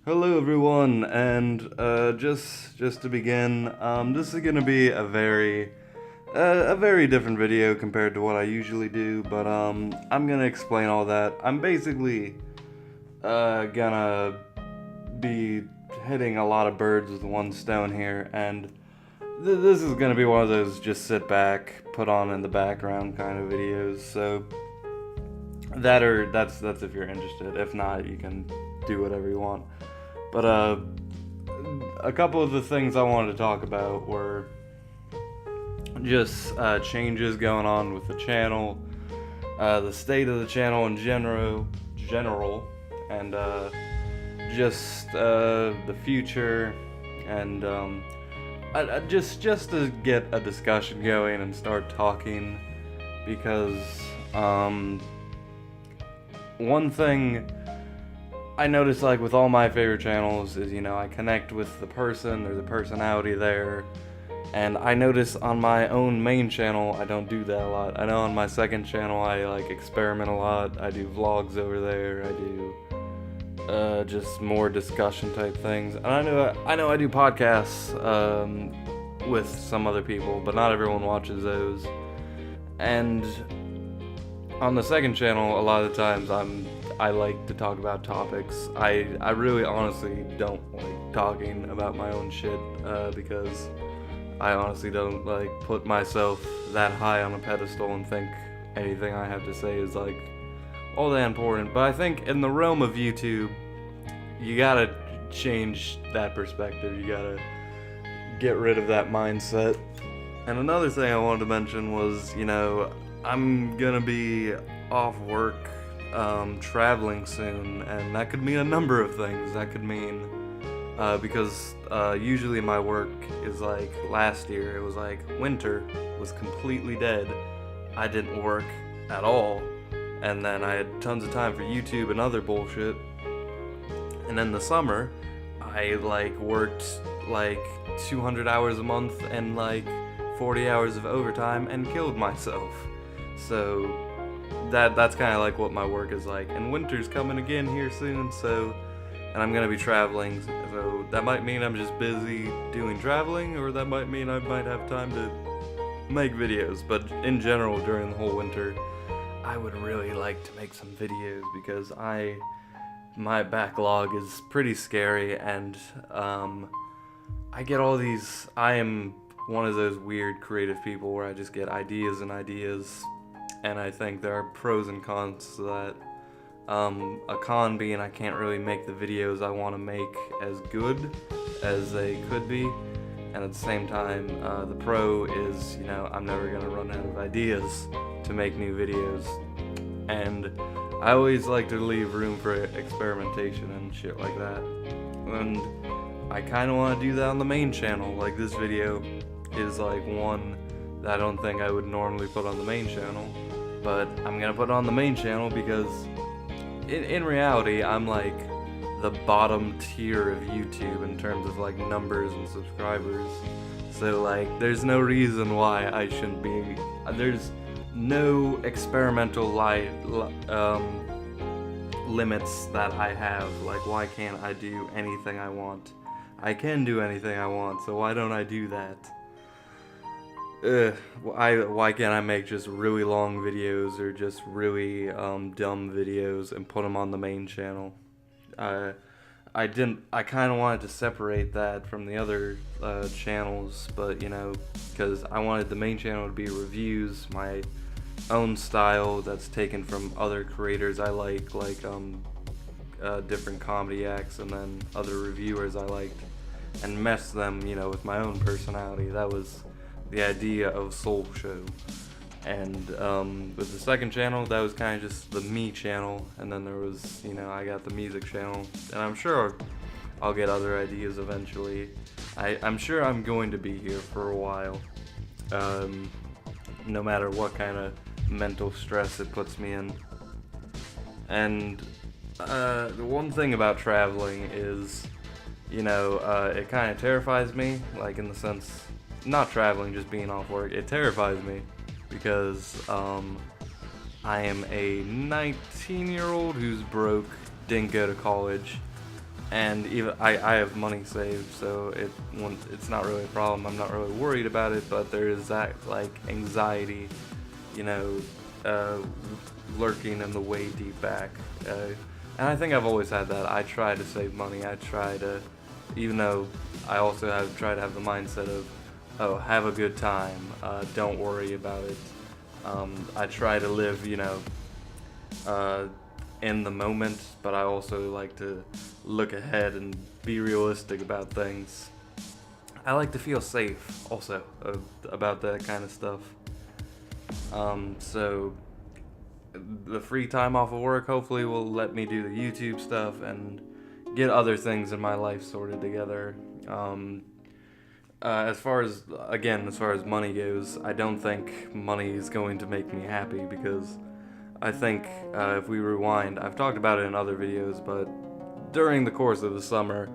Hello everyone, and just to begin, this is gonna be a very different video compared to what I usually do, but I'm gonna explain all that. I'm basically gonna be hitting a lot of birds with one stone here, and this is gonna be one of those just sit back, put on in the background kind of videos. So that's if you're interested. If not, you can do whatever you want. But a couple of the things I wanted to talk about were just changes going on with the channel, the state of the channel in general, and just the future, and just to get a discussion going and start talking, because one thing I notice, like, with all my favorite channels is, I connect with the person, there's a personality there, and I notice on my own main channel, I don't do that a lot. I know on my second channel, I, experiment a lot. I do vlogs over there, I do, just more discussion type things, and I know I do podcasts, with some other people, but not everyone watches those, and on the second channel, a lot of the times I like to talk about topics. I really honestly don't like talking about my own shit, because I honestly don't put myself that high on a pedestal and think anything I have to say is all that important. But I think in the realm of YouTube, you gotta change that perspective. You gotta get rid of that mindset. And another thing I wanted to mention was, I'm gonna be off work, traveling soon, and that could mean a number of things. That could mean, because usually my work is last year, it was winter was completely dead. I didn't work at all, and then I had tons of time for YouTube and other bullshit. And in the summer, I worked 200 hours a month and 40 hours of overtime and killed myself. So that's kind of what my work is like. And winter's coming again here soon, and I'm gonna be traveling, so that might mean I'm just busy doing traveling, or that might mean I might have time to make videos. But in general, during the whole winter, I would really like to make some videos, because my backlog is pretty scary, and I get all these. I am one of those weird creative people where I just get ideas and ideas, and I think there are pros and cons to that. A con being I can't really make the videos I want to make as good as they could be, and at the same time, the pro is, I'm never going to run out of ideas to make new videos, and I always like to leave room for experimentation and shit like that, and I kind of want to do that on the main channel. This video is one that I don't think I would normally put on the main channel, but I'm gonna put it on the main channel because in reality, I'm the bottom tier of YouTube in terms of numbers and subscribers. So there's no reason why I shouldn't be. There's no experimental limits that I have. Why can't I do anything I want? I can do anything I want, so why don't I do that? Why can't I make just really long videos, or just really dumb videos and put them on the main channel? I kind of wanted to separate that from the other channels, but because I wanted the main channel to be reviews, my own style that's taken from other creators I like different comedy acts, and then other reviewers I liked, and mess them, with my own personality. That was the idea of Solshow. And with the second channel, that was kind of just the me channel, and then there was, I got the music channel, and I'm sure I'll get other ideas eventually. I'm sure I'm going to be here for a while, no matter what kind of mental stress it puts me in. And the one thing about traveling is, it kind of terrifies me, in the sense, not traveling, just being off work. It terrifies me because I am a 19-year-old who's broke, didn't go to college, and even I have money saved, so it's not really a problem. I'm not really worried about it, but there is that like anxiety, you know, lurking in the way deep back. And I think I've always had that. I try to save money. I try to, even though I also try to have the mindset of, oh, have a good time. Don't worry about it. I try to live, you know, in the moment, but I also like to look ahead and be realistic about things. I like to feel safe also about that kind of stuff. So the free time off of work hopefully will let me do the YouTube stuff and get other things in my life sorted together. As far as money goes, I don't think money is going to make me happy, because I think if we rewind, I've talked about it in other videos, but during the course of the summer,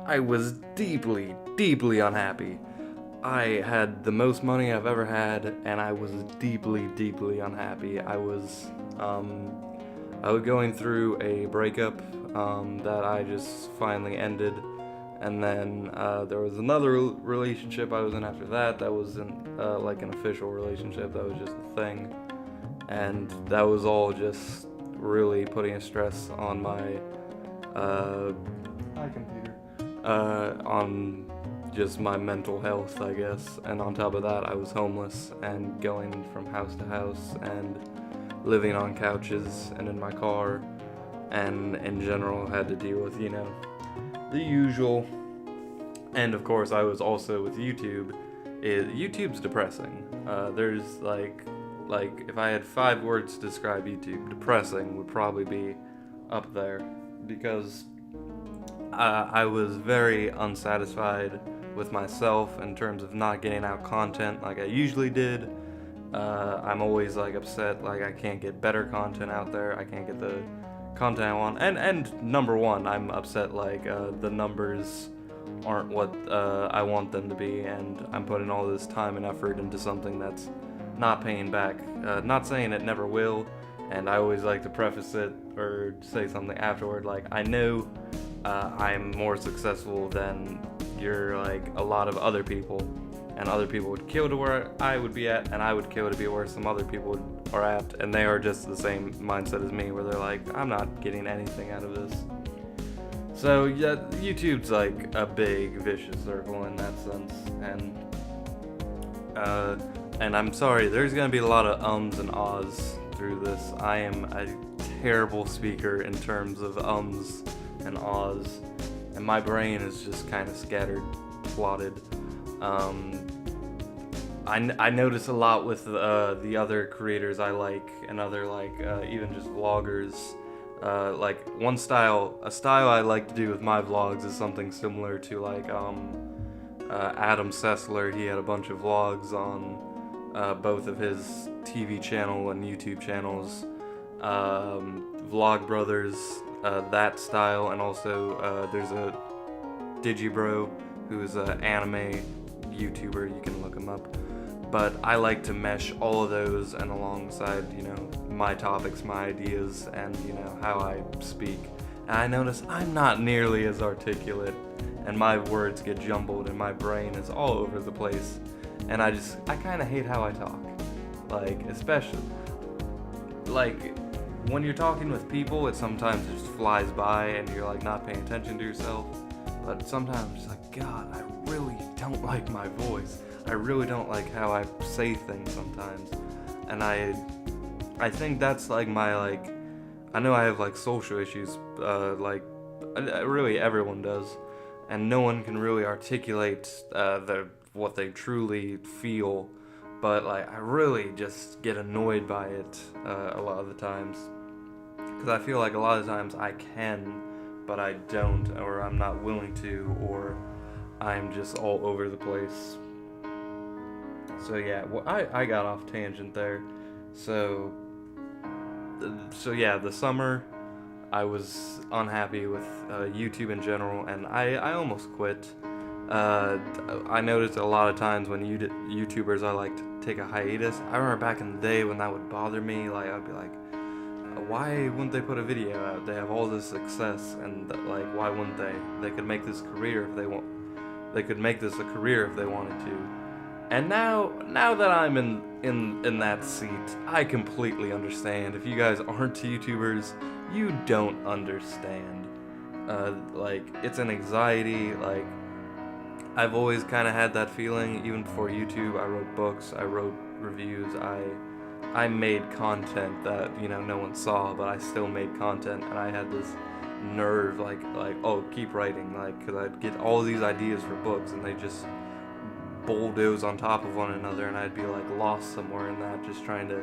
I was deeply, deeply unhappy. I had the most money I've ever had, and I was deeply, deeply unhappy. I was going through a breakup that I just finally ended, and then there was another relationship I was in after that. That wasn't like an official relationship. That was just a thing, and that was all just really putting a stress on my computer, on just my mental health, I guess. And on top of that, I was homeless and going from house to house and living on couches and in my car, and in general had to deal with, you know, the usual. And of course, I was also with YouTube. YouTube's depressing. There's like if I had 5 words to describe YouTube, depressing would probably be up there, because I was very unsatisfied with myself in terms of not getting out content like I usually did. I'm always like upset, like I can't get better content out there. I can't get the content I want. And number one, I'm upset like the numbers aren't what I want them to be, and I'm putting all this time and effort into something that's not paying back. Not saying it never will, and I always like to preface it or say something afterward, like I know I'm more successful than like a lot of other people, and other people would kill to where I would be at, and I would kill to be where some other people are at, and they are just the same mindset as me, where they're like, I'm not getting anything out of this. So yeah, YouTube's like a big vicious circle in that sense, and I'm sorry, there's gonna be a lot of ums and ahs through this. I am a terrible speaker in terms of ums and ahs, and my brain is just kind of scattered, plotted. I notice a lot with the other creators I like, and other like even just vloggers. Like a style I like to do with my vlogs is something similar to like Adam Sessler. He had a bunch of vlogs on both of his TV channel and YouTube channels. Vlog Brothers, that style, and also there's a Digibro who is an anime YouTuber. You can look him up. But I like to mesh all of those, and alongside, you know, my topics, my ideas, and, you know, how I speak. And I notice I'm not nearly as articulate, and my words get jumbled, and my brain is all over the place. And I kind of hate how I talk. Like, especially, like, when you're talking with people, it sometimes just flies by, and you're, like, not paying attention to yourself. But sometimes I'm just like, God, I really don't like my voice. I really don't like how I say things sometimes. And I think that's like my, like, I know I have like social issues, like really everyone does, and no one can really articulate what they truly feel, but like I really just get annoyed by it a lot of the times, because I feel like a lot of times I can, but I don't, or I'm not willing to, or I'm just all over the place. So yeah, well, I got off tangent there. So yeah, the summer I was unhappy with YouTube in general, and I almost quit. I noticed a lot of times when YouTubers are like to take a hiatus. I remember back in the day when that would bother me. Like I'd be like, why wouldn't they put a video out? They have all this success, and like, why wouldn't they? They could make this career if they want. They could make this a career if they wanted to. And now that I'm in that seat, I completely understand. If you guys aren't YouTubers, you don't understand. Like, it's an anxiety. Like, I've always kind of had that feeling. Even before YouTube, I wrote books, I wrote reviews, I made content that, you know, no one saw, but I still made content, and I had this nerve, like oh, keep writing, like, because I'd get all these ideas for books, and they just bulldoze on top of one another, and I'd be like lost somewhere in that, just trying to.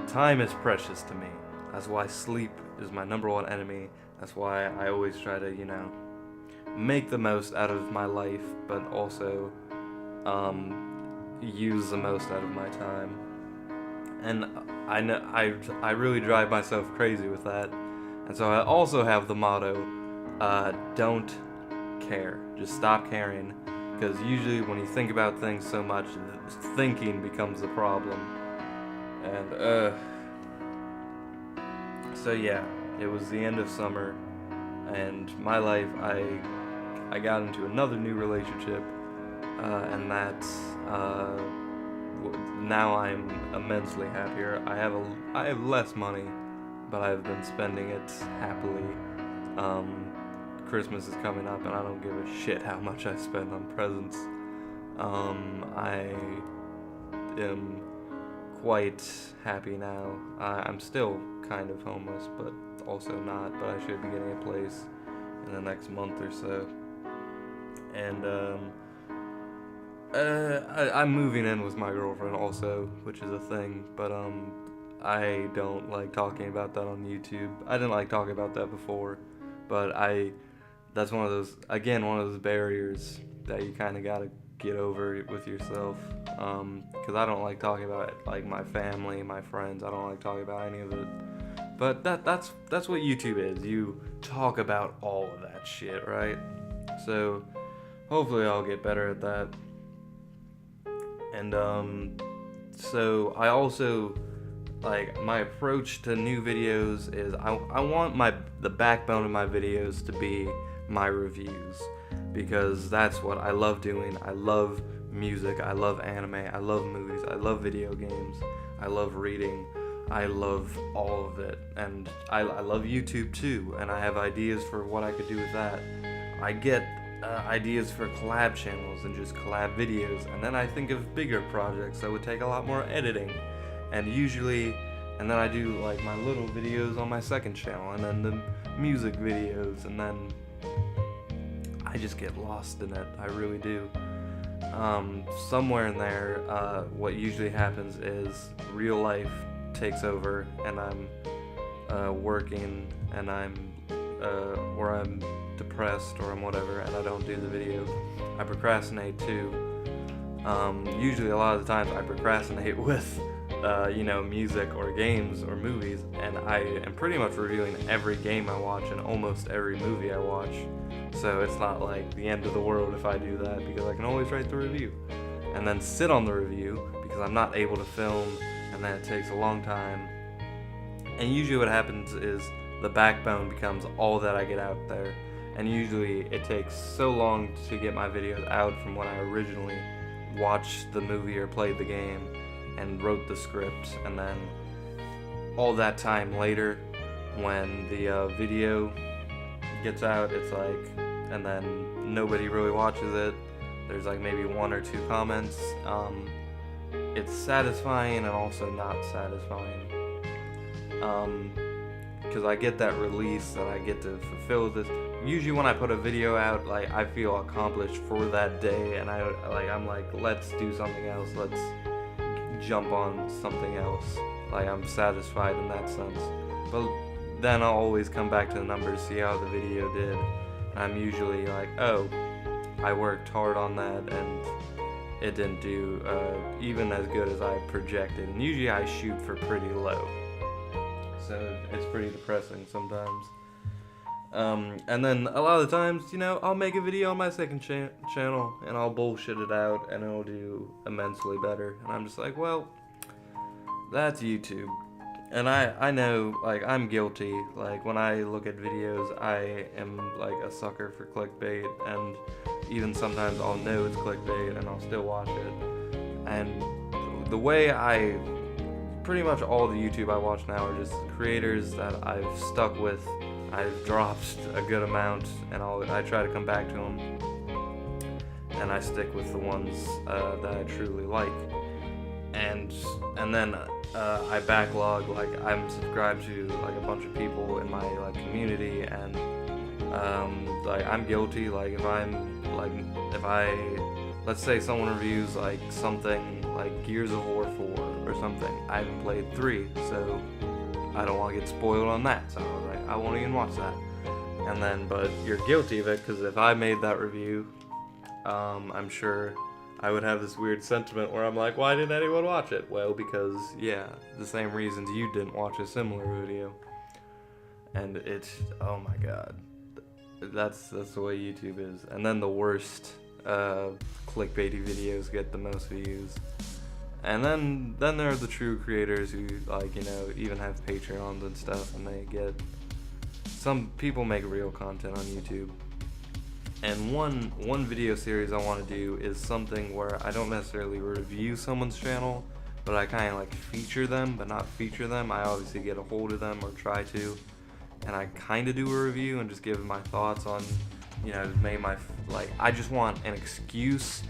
Time is precious to me. That's why sleep is my #1 enemy. That's why I always try to, you know, make the most out of my life, but also use the most out of my time. And I know I really drive myself crazy with that. And so I also have the motto, don't care. Just stop caring. Because usually when you think about things so much, thinking becomes the problem. And, so yeah, it was the end of summer, and my life, I got into another new relationship, and that's, now I'm immensely happier. I have less money, but I've been spending it happily. Christmas is coming up, and I don't give a shit how much I spend on presents. I am quite happy now. I'm still kind of homeless, but also not, but I should be getting a place in the next month or so. And I'm moving in with my girlfriend also, which is a thing, but I don't like talking about that on YouTube. I didn't like talking about that before, but that's one of those barriers that you kind of gotta get over with yourself, because I don't like talking about it, like my family, my friends. I don't like talking about any of it, but that's what YouTube is. You talk about all of that shit, right? So hopefully I'll get better at that. And so I also, like, my approach to new videos is I want the backbone of my videos to be my reviews, because that's what I love doing. I love music, I love anime, I love movies, I love video games, I love reading, I love all of it, and I love YouTube too, and I have ideas for what I could do with that. I get ideas for collab channels and just collab videos, and then I think of bigger projects that would take a lot more editing, and then I do like my little videos on my second channel, and then the music videos, and then I just get lost in it. I really do. Somewhere in there, what usually happens is real life takes over, and I'm working, and or I'm depressed, or I'm whatever, and I don't do the video. I procrastinate too. Usually a lot of the times I procrastinate with music or games or movies, and I am pretty much reviewing every game I watch and almost every movie I watch. So it's not like the end of the world if I do that, because I can always write the review and then sit on the review, because I'm not able to film, and then it takes a long time. And usually what happens is the backbone becomes all that I get out there, and usually it takes so long to get my videos out from when I originally watched the movie or played the game and wrote the script, and then all that time later when the video gets out, it's like, and then nobody really watches it. There's like maybe 1 or 2 comments. It's satisfying and also not satisfying, because I get that release and I get to fulfill this. Usually when I put a video out, like, I feel accomplished for that day, and I'm like, let's do something else, let's jump on something else. Like, I'm satisfied in that sense. But then I'll always come back to the numbers, see how the video did. I'm usually like, oh, I worked hard on that, and it didn't do even as good as I projected. And usually I shoot for pretty low, so it's pretty depressing sometimes. And then a lot of the times, I'll make a video on my second channel, and I'll bullshit it out, and it'll do immensely better. And I'm just like, well, that's YouTube. And I know, like, I'm guilty. Like, when I look at videos, I am, like, a sucker for clickbait, and even sometimes I'll know it's clickbait and I'll still watch it. And the way pretty much all the YouTube I watch now are just creators that I've stuck with. I've dropped a good amount, and I try to come back to them, and I stick with the ones that I truly like. And then I backlog, like, I'm subscribed to like a bunch of people in my like community, and like, I'm guilty. Like, if I let's say someone reviews like something like Gears of War 4 or something, I haven't played 3, so I don't want to get spoiled on that, so I was like, I won't even watch that. And then, but you're guilty of it, because if I made that review, I'm sure I would have this weird sentiment where I'm like, why didn't anyone watch it? Well, because, yeah, the same reasons you didn't watch a similar video. And it's, oh my god, that's the way YouTube is. And then the worst clickbaity videos get the most views. And then there are the true creators who, like, you know, even have Patreons and stuff, and they get, some people make real content on YouTube. And one video series I want to do is something where I don't necessarily review someone's channel, but I kind of like feature them, but not feature them. I obviously get a hold of them or try to, and I kind of do a review and just give my thoughts on, you know, I just want an excuse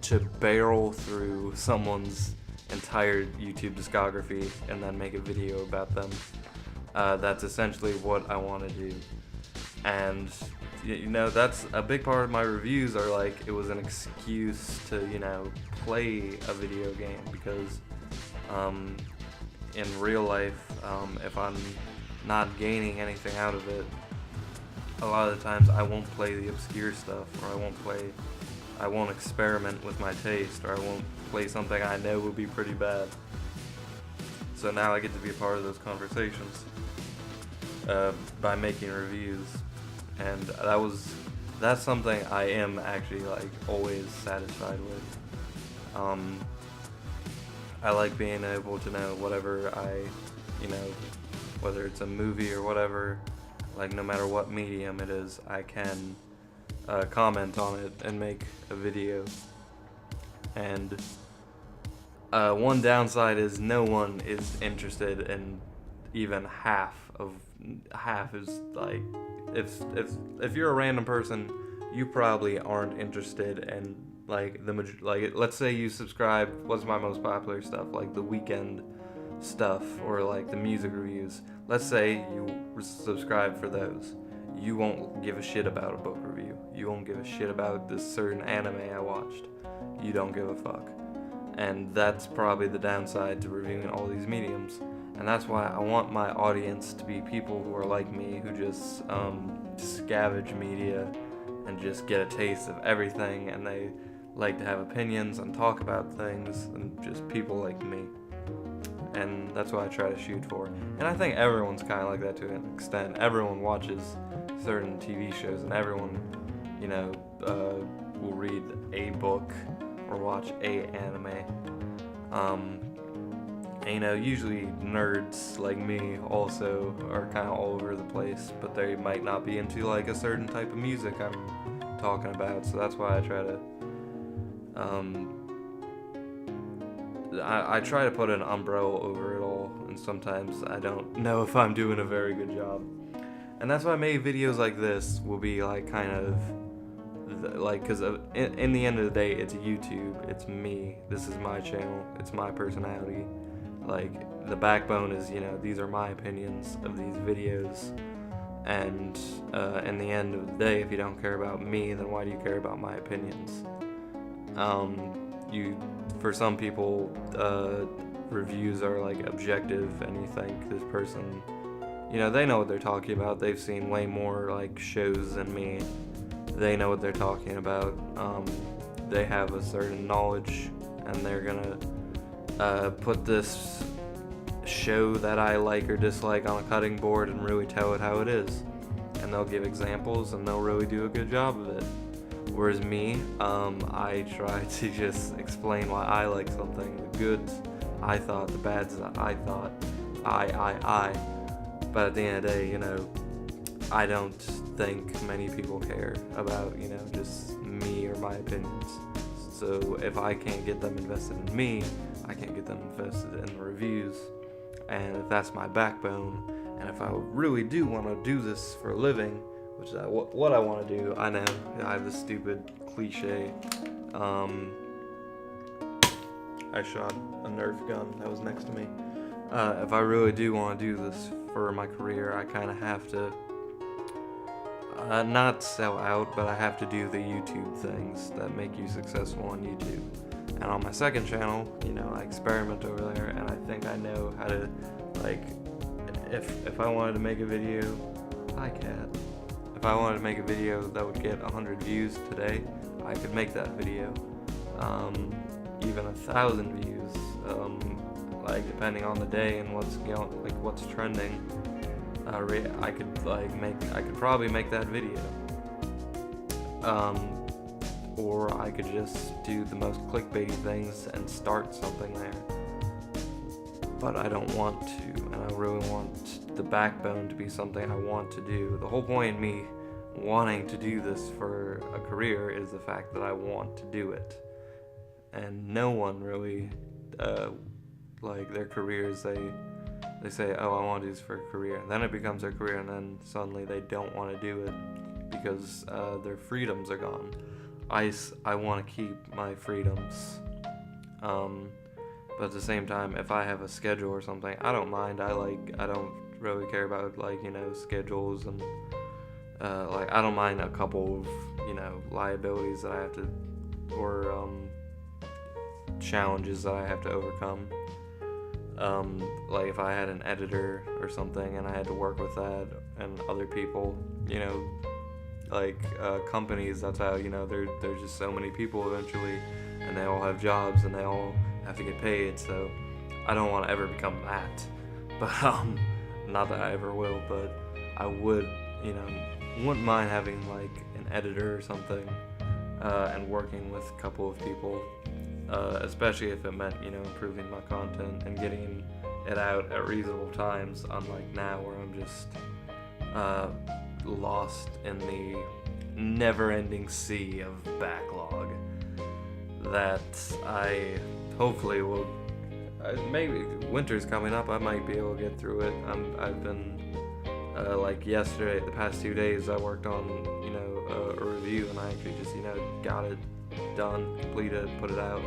to barrel through someone's entire YouTube discography and then make a video about them. That's essentially what I want to do. And, you know, that's a big part of my reviews, are like, it was an excuse to, you know, play a video game, because in real life, if I'm not gaining anything out of it, a lot of the times I won't play the obscure stuff, or I won't experiment with my taste, or I won't play something I know will be pretty bad. So now I get to be a part of those conversations by making reviews, and that's something I am actually like always satisfied with. I like being able to know whatever you know, whether it's a movie or whatever, like no matter what medium it is, I can comment on it and make a video. And one downside is no one is interested in even half is like, if you're a random person, you probably aren't interested in like let's say you subscribe, what's my most popular stuff, like the weekend stuff, or like the music reviews. Let's say you subscribe for those. You won't give a shit about a book review. You won't give a shit about this certain anime I watched. You don't give a fuck. And that's probably the downside to reviewing all these mediums. And that's why I want my audience to be people who are like me, who just scavenge media and just get a taste of everything, and they like to have opinions and talk about things, and just people like me. And that's what I try to shoot for. And I think everyone's kind of like that to an extent. Everyone watches certain TV shows, and everyone, you know, will read a book or watch a anime. And, you know, usually nerds like me also are kind of all over the place, but they might not be into like a certain type of music I'm talking about. So that's why I try to I try to put an umbrella over it all, and sometimes I don't know if I'm doing a very good job. And that's why I made videos like this will be like kind of like, because in the end of the day, it's YouTube, it's me, this is my channel, it's my personality. Like, the backbone is, you know, these are my opinions of these videos. And in the end of the day, if you don't care about me, then why do you care about my opinions? For some people, reviews are like objective, and you think this person, you know, they know what they're talking about. They've seen way more like shows than me. They know what they're talking about. They have a certain knowledge, and they're gonna put this show that I like or dislike on a cutting board and really tell it how it is. And they'll give examples, and they'll really do a good job of it. Whereas me, I try to just explain why I like something, the goods I thought, the bads that I thought, I. But at the end of the day, you know, I don't think many people care about, you know, just me or my opinions. So if I can't get them invested in me, I can't get them invested in the reviews. And if that's my backbone, and if I really do want to do this for a living, which is what I want to do, I know I have this stupid cliche. I shot a Nerf gun that was next to me. If I really do want to do this for my career, I kind of have to not sell out, but I have to do the YouTube things that make you successful on YouTube. And on my second channel, you know, I experiment over there, and I think I know how to, like, if I wanted to make a video, hi cat. If I wanted to make a video that would get 100 views today, I could make that video. Even 1,000 views, like depending on the day and what's trending. I could probably make that video. Or I could just do the most clickbaity things and start something there. But I don't want to, and I really want the backbone to be something I want to do. The whole point in me wanting to do this for a career is the fact that I want to do it. And no one really, like their careers, they say, oh, I want to do this for a career. And then it becomes their career, and then suddenly they don't want to do it because their freedoms are gone. I want to keep my freedoms. But at the same time, if I have a schedule or something, I don't mind. I don't really care about, like, you know, schedules and like, I don't mind a couple of, you know, liabilities that I have to, or challenges that I have to overcome. Like if I had an editor or something and I had to work with that and other people, you know, like companies, that's how, you know, there's just so many people eventually, and they all have jobs and they all have to get paid. So I don't want to ever become that, but not that I ever will, but I would, you know, wouldn't mind having like an editor or something, and working with a couple of people, especially if it meant, you know, improving my content and getting it out at reasonable times, unlike now where I'm just lost in the never-ending sea of backlog that I hopefully will. Maybe winter's coming up, I might be able to get through it. I've been like yesterday, the past 2 days, I worked on, you know, a review, and I actually just, you know, got it done, completed, put it out.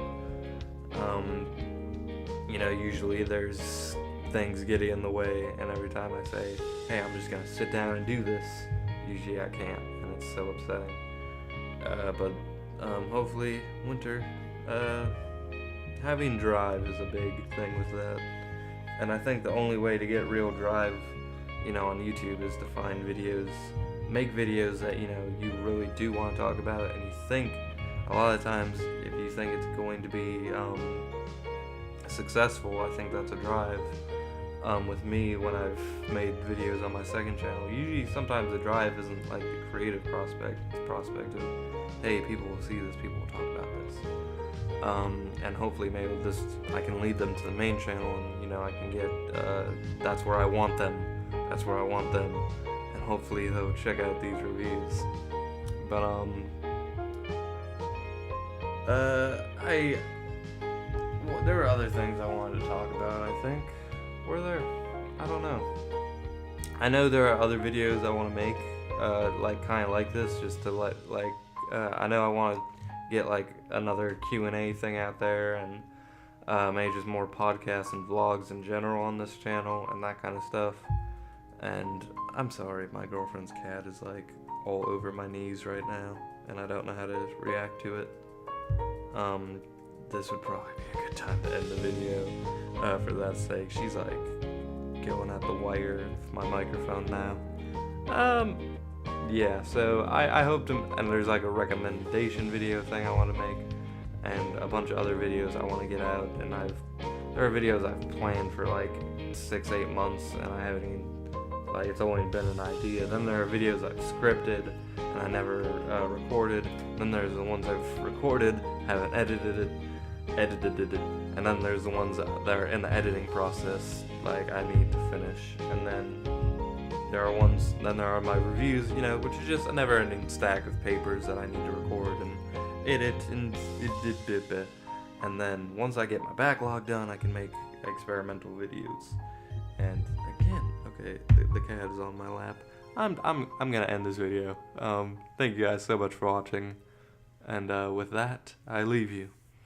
You know, usually there's things getting in the way, and every time I say, hey, I'm just gonna sit down and do this, usually I can't, and it's so upsetting. But hopefully winter, having drive is a big thing with that, and I think the only way to get real drive, you know, on YouTube is to find videos, make videos that, you know, you really do want to talk about, and you think, a lot of times, if you think it's going to be successful, I think that's a drive. With me, when I've made videos on my second channel, usually sometimes the drive isn't like the creative prospect, it's the prospect of, hey, people will see this, people will talk about this. And hopefully maybe I can lead them to the main channel, and, you know, I can get, that's where I want them, and hopefully they'll check out these reviews. But, there were other things I wanted to talk about, I think. Were there? I don't know. I know there are other videos I want to make, like, kind of like this, just to I know I want to get, like, another Q&A thing out there, and maybe just more podcasts and vlogs in general on this channel, and that kind of stuff. And I'm sorry, my girlfriend's cat is, like, all over my knees right now, and I don't know how to react to it. This would probably be a good time to end the video, for that sake. She's like going at the wire of my microphone now. Yeah, so I hope to, and there's like a recommendation video thing I want to make, and a bunch of other videos I want to get out, and there are videos I've planned for like 6-8 months, and I haven't even, like, it's only been an idea. Then there are videos I've scripted and I never recorded. Then there's the ones I've recorded, haven't edited it, and then there's the ones that are in the editing process, like I need to finish, and then there are my reviews, you know, which is just a never-ending stack of papers that I need to record and edit and and then once I get my backlog done, I can make experimental videos. And again, okay, the cat is on my lap. I'm gonna end this video. Thank you guys so much for watching, and with that, I leave you.